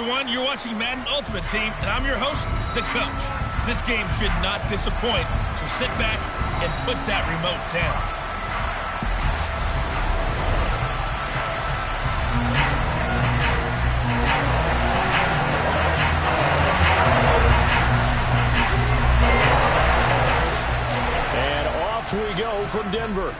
everyone. You're watching Madden Ultimate Team, and I'm your host, the coach. This game should not disappoint, so sit back and put that remote down. And off we go from Denver.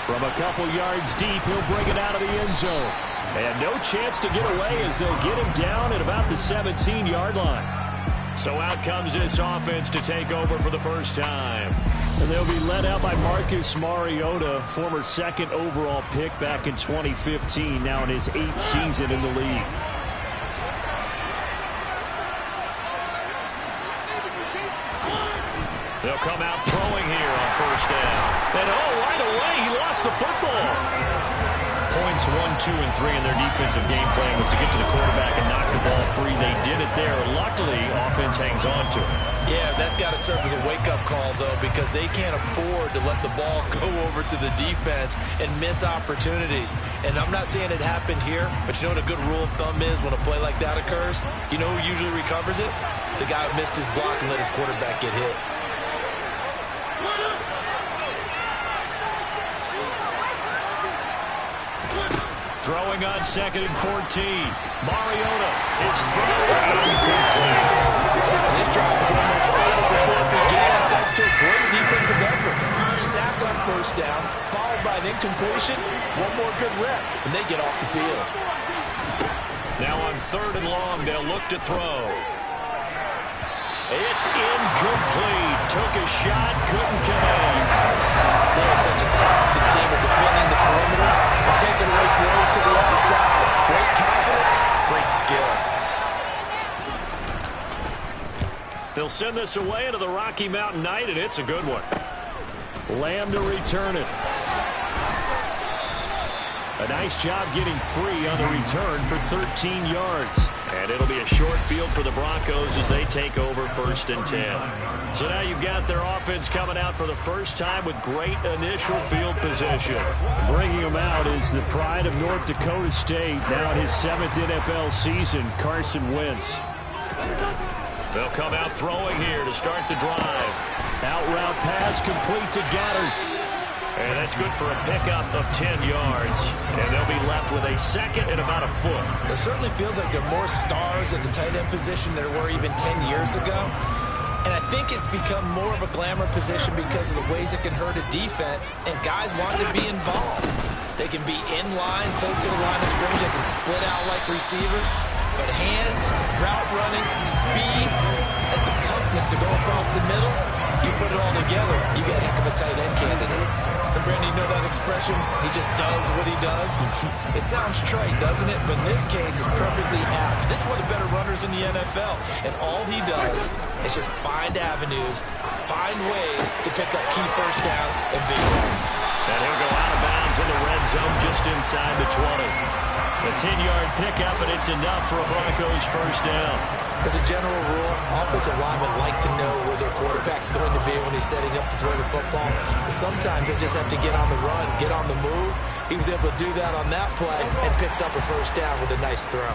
From a couple yards deep, he'll bring it out of the end zone. And no chance to get away as they'll get him down at about the 17-yard line. So out comes this offense to take over for the first time. And they'll be led out by Marcus Mariota, former second overall pick back in 2015, now in his 8th season in the league. They'll come out throwing here on first down. And right away, he lost the football. Points 1, 2, and 3 in their defensive game plan was to get to the quarterback and knock the ball free. They did it there. Luckily, offense hangs on to it. Yeah, that's got to serve as a wake-up call, though, because they can't afford to let the ball go over to the defense and miss opportunities. And I'm not saying it happened here, but you know what a good rule of thumb is when a play like that occurs? You know who usually recovers it? The guy who missed his block and let his quarterback get hit. Throwing on 2nd and 14. Mariota is throwing. This drive was almost over before it began thanks to a great defensive effort. Sacked on first down, followed by an incompletion. One more good rep, and they get off the field. Now on 3rd and long, they'll look to throw. It's incomplete. Took a shot, couldn't connect. They're such a talented team of defending the perimeter and taking away throws to the outside. Great confidence, great skill. They'll send this away into the Rocky Mountain Night, and it's a good one. Lamb to return it. A nice job getting free on the return for 13 yards. And it'll be a short field for the Broncos as they take over 1st and 10. So now you've got their offense coming out for the first time with great initial field position. Bringing him out is the pride of North Dakota State, now in his 7th NFL season, Carson Wentz. They'll come out throwing here to start the drive. Out route pass complete to Goddard. And that's good for a pickup of 10 yards. And they'll be left with a 2nd and about a foot. It certainly feels like there are more stars at the tight end position than there were even 10 years ago. And I think it's become more of a glamour position because of the ways it can hurt a defense, and guys want to be involved. They can be in line, close to the line of scrimmage. They can split out like receivers. But hands, route running, speed, and some toughness to go across the middle, you put it all together, you get a heck of a tight end candidate. And Brandon, you know that expression? He just does what he does. It sounds trite, doesn't it? But in this case, it's perfectly apt. This is one of the better runners in the NFL. And all he does is just find avenues, find ways to pick up key first downs and big runs. And he'll go out of bounds in the red zone just inside the 20. A 10-yard pickup, and it's enough for a Broncos first down. As a general rule, offensive linemen like to know where their quarterback's going to be when he's setting up to throw the football. But sometimes they just have to get on the run, get on the move. He was able to do that on that play and picks up a first down with a nice throw.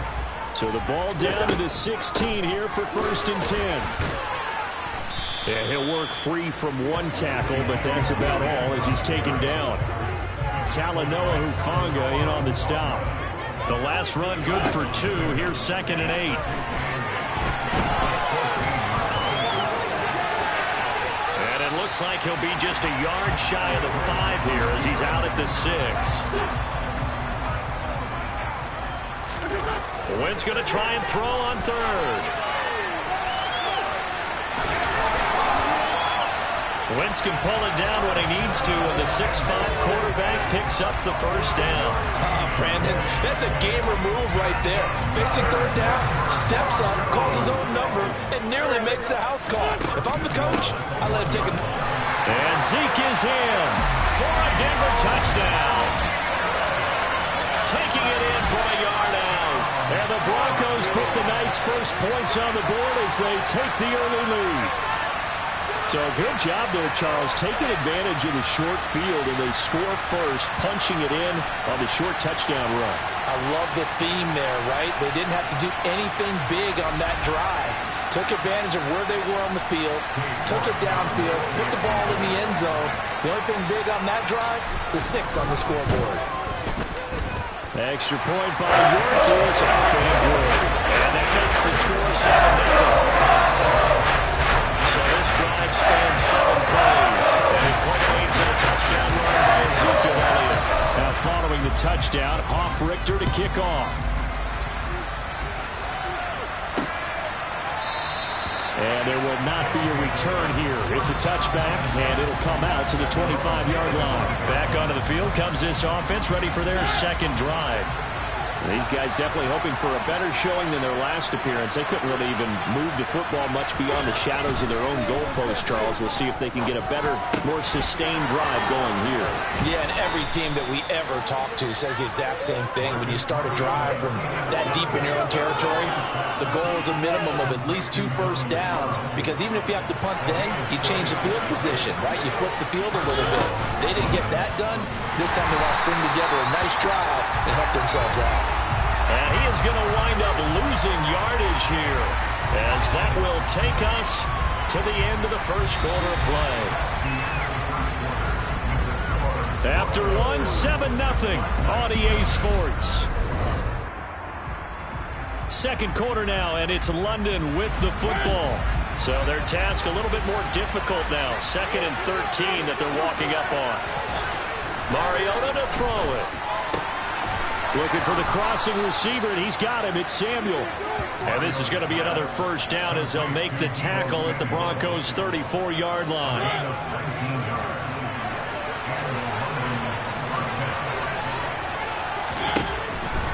So the ball down to the 16 here for 1st and 10. Yeah, he'll work free from one tackle, but that's about all as he's taken down. Talanoa Hufanga in on the stop. The last run good for 2. Here's 2nd and 8. And it looks like he'll be just a yard shy of the 5 here as he's out at the 6. Wentz going to try and throw on 3rd. Wentz can pull it down when he needs to, and the 6'5 quarterback picks up the first down. Brandon, that's a gamer move right there. Facing 3rd down, steps up, calls his own number, and nearly makes the house call. If I'm the coach, I let him take it. And Zeke is in for a Denver touchdown. Taking it in from a yard out. And the Broncos put the night's first points on the board as they take the early lead. So good job there, Charles, taking advantage of the short field, and they score first, punching it in on the short touchdown run. I love the theme there, right? They didn't have to do anything big on that drive. Took advantage of where they were on the field, took it downfield, put the ball in the end zone. The only thing big on that drive, the 6 on the scoreboard. Extra point by York is up and good. And that makes the score 7-0. So this drive spans 7 plays, and it culminates in a touchdown run by Ezekiel Elliott. Now following the touchdown, Richter to kick off. And there will not be a return here. It's a touchback, and it'll come out to the 25-yard line. Back onto the field comes this offense, ready for their second drive. These guys definitely hoping for a better showing than their last appearance. They couldn't really even move the football much beyond the shadows of their own goalpost, Charles. We'll see if they can get a better, more sustained drive going here. Yeah, and every team that we ever talk to says the exact same thing. When you start a drive from that deep in your own territory, the goal is a minimum of at least 2 first downs, because even if you have to punt then, you change the field position, right? You flip the field a little bit. They didn't get that done. This time they want to string together a nice drive and help themselves out. And he is going to wind up losing yardage here, as that will take us to the end of the first quarter of play. After 7-0 on EA Sports. Second quarter now, and it's London with the football. So their task a little bit more difficult now. 2nd and 13 that they're walking up on. Mariota to throw it. Looking for the crossing receiver, and he's got him. It's Samuel. And this is going to be another first down as they'll make the tackle at the Broncos' 34-yard line.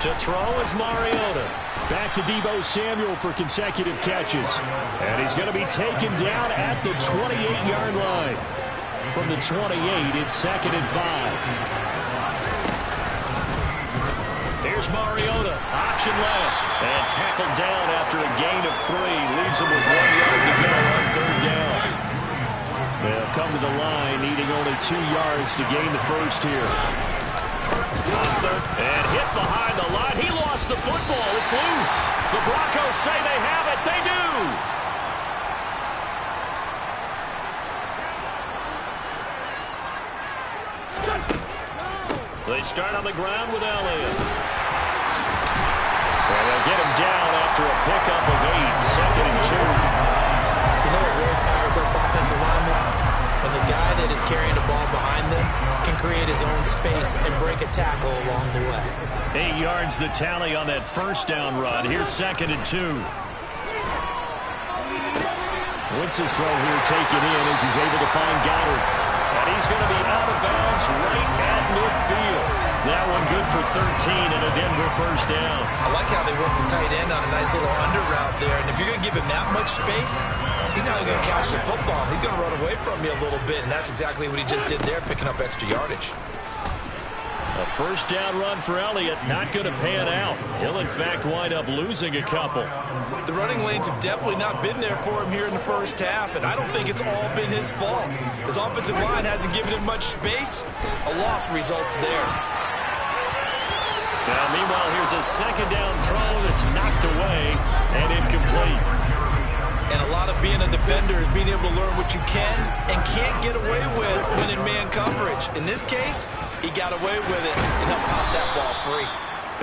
To throw is Mariota. Back to Deebo Samuel for consecutive catches. And he's going to be taken down at the 28-yard line. From the 28, it's 2nd and 5. Here's Mariota, option left, and tackled down after a gain of 3. Leaves him with 1 yard to go on 3rd down. They'll come to the line, needing only 2 yards to gain the first here. And hit behind the line. He lost the football. It's loose. The Broncos say they have it. They do. They start on the ground with Elliott. And they'll get him down after a pickup of 8, 2nd and 2. You know what really fires up offensive linemen? When the guy that is carrying the ball behind them can create his own space and break a tackle along the way. 8 yards the tally on that first down run. Here's 2nd and 2. Wentz's throw here taken in as he's able to find Goddard. And he's going to be out of bounds right at midfield. That one good for 13 and a Denver first down. I like how they worked the tight end on a nice little under route there. And if you're going to give him that much space, he's not going to catch the football. He's going to run away from you a little bit, and that's exactly what he just did there, picking up extra yardage. A first down run for Elliott, not going to pan out. He'll, in fact, wind up losing a couple. The running lanes have definitely not been there for him here in the first half, and I don't think it's all been his fault. His offensive line hasn't given him much space. A loss results there. Now, meanwhile, here's a second down throw that's knocked away and incomplete. And a lot of being a defender is being able to learn what you can and can't get away with when in man coverage. In this case, he got away with it and helped pop that ball free.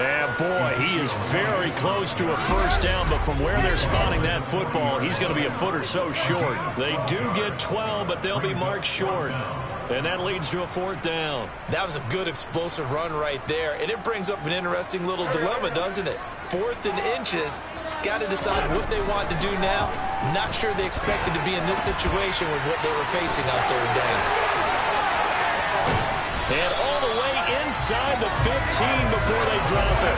And boy, he is very close to a first down, but from where they're spotting that football, he's going to be a foot or so short. They do get 12, but they'll be marked short. And that leads to a 4th down. That was a good explosive run right there. And it brings up an interesting little dilemma, doesn't it? 4th and inches. Got to decide what they want to do now. Not sure they expected to be in this situation with what they were facing on 3rd down. And all the way inside the 15 before they drop it.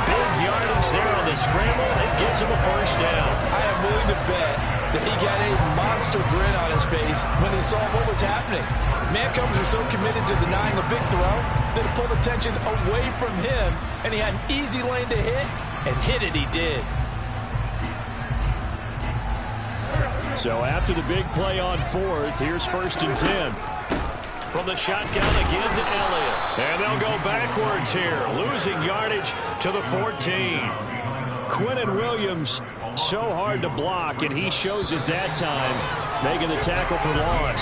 Big yardage there on the scramble. It gets him a first down. I am willing to bet that he got a monster grin on his face when he saw what was happening. Man coverage are so committed to denying a big throw that it pulled attention away from him, and he had an easy lane to hit, and hit it he did. So after the big play on fourth, here's 1st and 10. From the shotgun again to Elliott. And they'll go backwards here, losing yardage to the 14. Quinnen Williams, so hard to block, and he shows it that time, making the tackle for loss.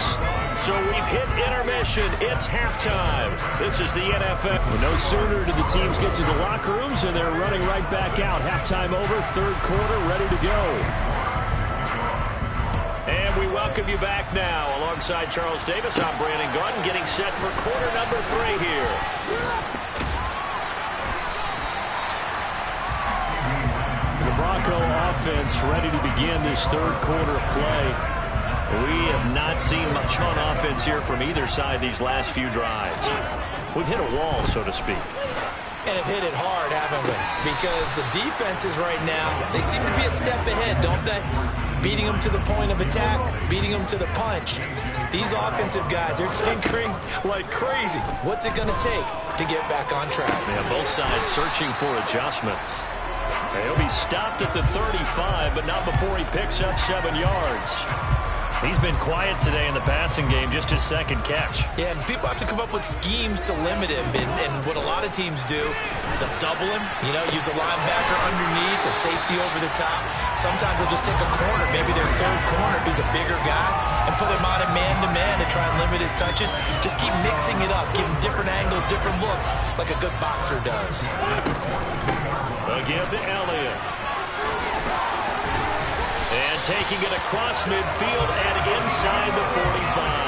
So we've hit intermission. It's halftime. This is the NFL. Well, no sooner do the teams get to the locker rooms, and they're running right back out. Halftime over, 3rd quarter, ready to go. And we welcome you back now. Alongside Charles Davis, I'm Brandon Gaudin, getting set for quarter number 3 here. The Bronco offense ready to begin this 3rd quarter of play. We have not seen much on offense here from either side these last few drives. We've hit a wall, so to speak. And have hit it hard, haven't we? Because the defenses right now, they seem to be a step ahead, don't they? Beating them to the point of attack, beating them to the punch. These offensive guys, they're tinkering like crazy. What's it going to take to get back on track? Yeah, both sides searching for adjustments. He'll be stopped at the 35, but not before he picks up 7 yards. He's been quiet today in the passing game, just his 2nd catch. Yeah, and people have to come up with schemes to limit him. And what a lot of teams do, they'll double him, use a linebacker underneath, a safety over the top. Sometimes they'll just take a corner, maybe their 3rd corner if he's a bigger guy, and put him on a man-to-man to try and limit his touches. Just keep mixing it up, give him different angles, different looks, like a good boxer does. Again to Elliott. And taking it across midfield and inside the 45.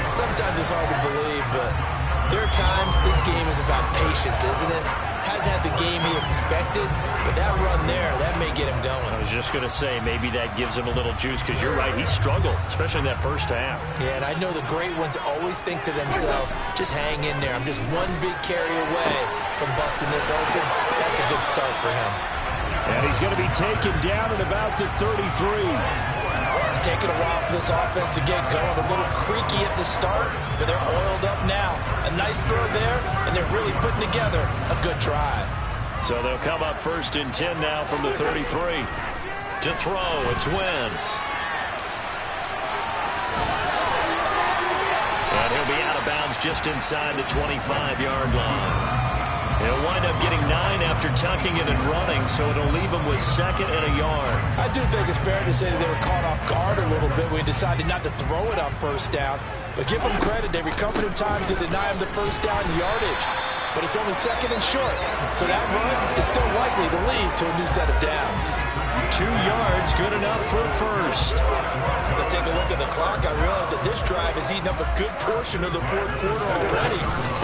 Sometimes it's hard to believe, but there are times this game is about patience, isn't it? Has hasn't had the game he expected, but that run there, that may get him going. I was just going to say, maybe that gives him a little juice, because you're right, he struggled, especially in that first half. Yeah, and I know the great ones always think to themselves, just hang in there. I'm just one big carry away from busting this open. That's a good start for him. And he's going to be taken down at about the 33. It's taken a while for this offense to get going. A little creaky at the start, but they're oiled up now. A nice throw there, and they're really putting together a good drive. So they'll come up 1st and 10 now from the 33. To throw, it's Wentz. And he'll be out of bounds just inside the 25-yard line. He'll wind up getting 9 after tucking it and running, so it'll leave him with 2nd and a yard. I do think it's fair to say that they were caught off guard a little bit when he decided not to throw it on 1st down. But give them credit. They recovered in time to deny him the 1st down yardage. But it's only 2nd and short, so that run is still likely to lead to a new set of downs. 2 yards, good enough for 1st. As I take a look at the clock, I realize that this drive has eaten up a good portion of the 4th quarter already.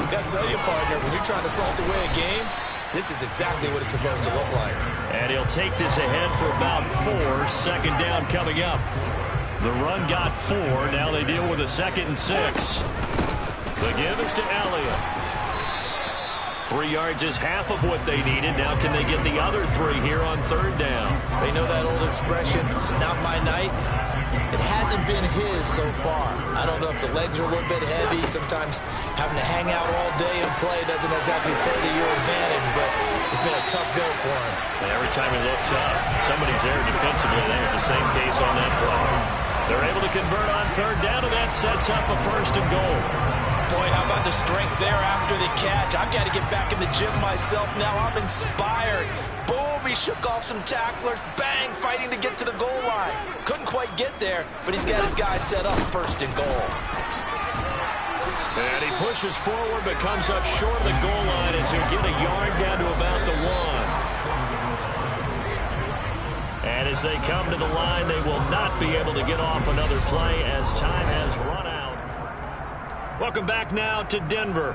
Got to tell you, partner, when you're trying to salt away a game, this is exactly what it's supposed to look like. And he'll take this ahead for about 4. 2nd down coming up. The run got 4. Now they deal with a 2nd and 6. The give is to Elliott. 3 yards is half of what they needed. Now can they get the other 3 here on 3rd down? They know that old expression, it's not my night. It hasn't been his so far. I don't know if the legs are a little bit heavy. Sometimes having to hang out all day and play doesn't exactly play to your advantage, but it's been a tough go for him. And every time he looks up, somebody's there defensively. That was the same case on that play. They're able to convert on 3rd down, and that sets up a 1st and goal. Boy, how about the strength there after the catch? I've got to get back in the gym myself now. I'm inspired. Boom, he shook off some tacklers. Bang, fighting to get to the goal line. Couldn't quite get there, but he's got his guy set up 1st and goal. And he pushes forward, but comes up short of the goal line as he'll get a yard down to about the 1. And as they come to the line, they will not be able to get off another play as time has run out. Welcome back now to Denver.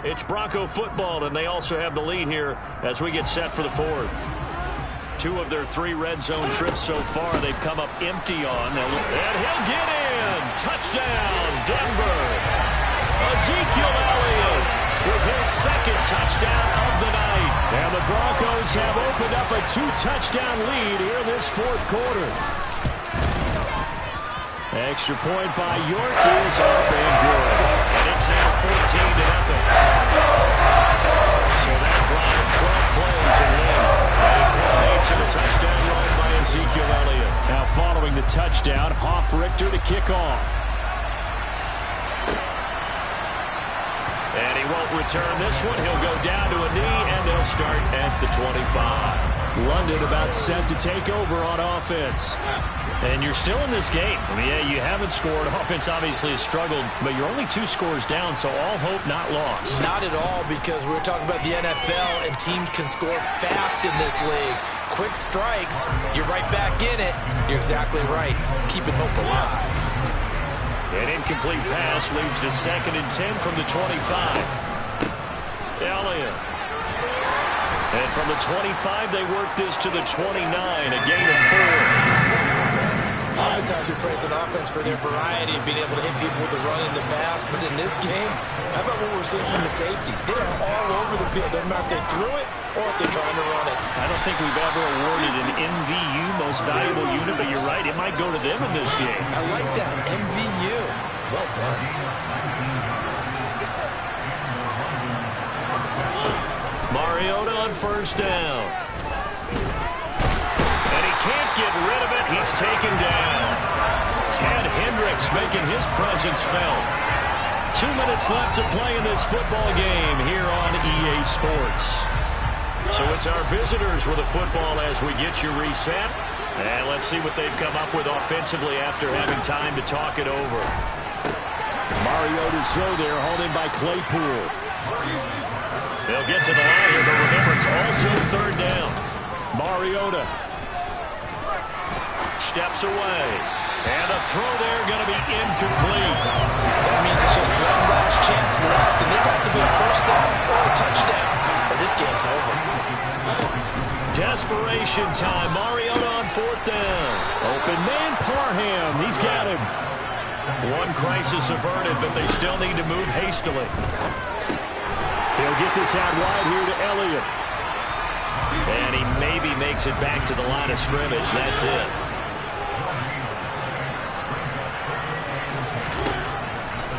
It's Bronco football, and they also have the lead here as we get set for the 4th. 2 of their 3 red zone trips so far, they've come up empty on. And he'll get in. Touchdown, Denver. Ezekiel Elliott with his 2nd touchdown of the night. And the Broncos have opened up a 2-touchdown lead here in this 4th quarter. Extra point by York is up and good. And it's now 14-0. So that drive, 12 plays in length. And it culminates in a touchdown run by Ezekiel Elliott. Now following the touchdown, Hoff-Richter to kick off. And he won't return this one. He'll go down to a knee, and they'll start at the 25. London about set to take over on offense. And you're still in this game. I mean, yeah, you haven't scored. Offense obviously has struggled, but you're only 2 scores down, so all hope not lost. Not at all, because we were talking about the NFL, and teams can score fast in this league. Quick strikes, you're right back in it. You're exactly right. Keeping hope alive. An incomplete pass leads to 2nd and 10 from the 25. Elliott. And from the 25, they work this to the 29, a gain of 4. Oftentimes we praise an offense for their variety of being able to hit people with the run and the pass, but in this game, how about what we're seeing from the safeties? They are all over the field. Doesn't matter if they threw it or if they're trying to run it. I don't think we've ever awarded an MVU, most valuable unit, but you're right, it might go to them in this game. I like that, MVU. Well done. Mariota on 1st down. And he can't get rid of it. He's taken down. Ted Hendricks making his presence felt. 2 minutes left to play in this football game here on EA Sports. So it's our visitors with a football as we get you reset. And let's see what they've come up with offensively after having time to talk it over. Mariota's throw there, hauled in by Claypool. They'll get to the line here, but remember, it's also 3rd down. Mariota steps away. And a throw there going to be incomplete. That means it's just one last chance left, and this has to be a 1st down or a touchdown. Or this game's over. Desperation time. Mariota on 4th down. Open man, Parham. He's got him. One crisis averted, but they still need to move hastily. He'll get this out wide here to Elliott. And he maybe makes it back to the line of scrimmage. That's it.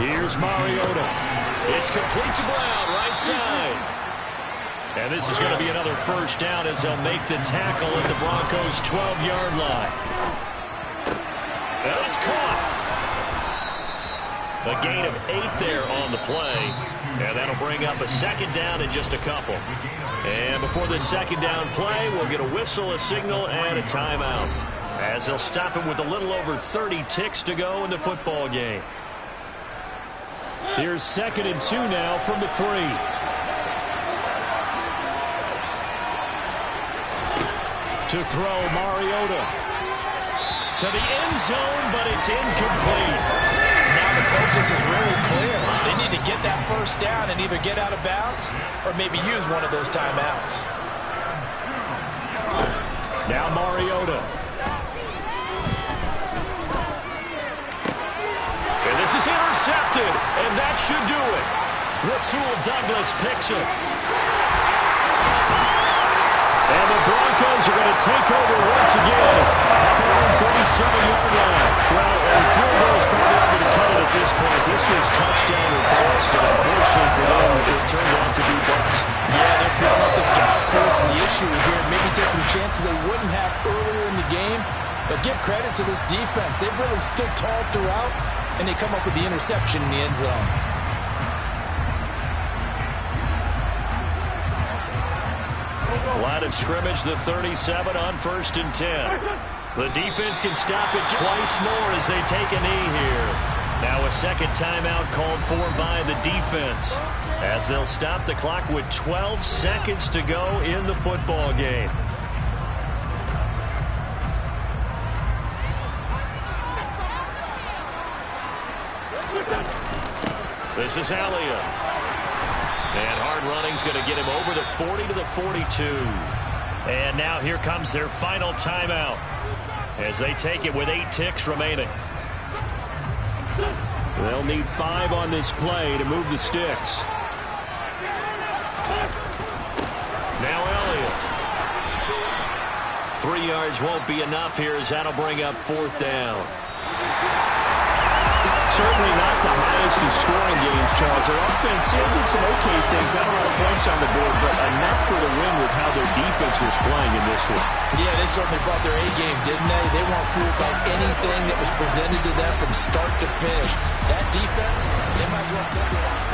Here's Mariota. It's complete to Brown, right side. And this is going to be another first down as they'll make the tackle at the Broncos' 12-yard line. That's caught. A gain of 8 there on the play. And that'll bring up a second down in just a couple. And before this second down play, we'll get a whistle, a signal, and a timeout, as they'll stop him with a little over 30 ticks to go in the football game. Here's 2nd and 2 now from the 3. To throw, Mariota. To the end zone, but it's incomplete. Now the focus is really clear. They need to get that first down and either get out of bounds or maybe use one of those timeouts. Now Mariota. And this is intercepted, and that should do it. Rasul Douglas picks it. And the Broncos are going to take over once again at their own 37-yard line. Well, the field goal is probably not going to cut it at this point. This was touchdown or bust, and unfortunately for them, it turned out to be bust. Yeah, they're putting up the golf course is the issue here. Maybe taking chances they wouldn't have earlier in the game. But give credit to this defense. They've really stood tall throughout, and they come up with the interception in the end zone. Line of scrimmage, the 37 on 1st and 10. The defense can stop it twice more as they take a knee here. Now a second timeout called for by the defense, as they'll stop the clock with 12 seconds to go in the football game. This is Elliott. And hard running's going to get him over the 40 to the 42. And now here comes their final timeout as they take it with 8 ticks remaining. They'll need 5 on this play to move the sticks. Now Elliott. 3 yards won't be enough here as that'll bring up 4th down. Certainly not the highest of scoring games, Charles. Their offense did some okay things, not a lot of points on the board, but enough for the win with how their defense was playing in this one. Yeah, they certainly brought their A-game, didn't they? They weren't fooled by anything that was presented to them from start to finish. That defense, they might as well take it out.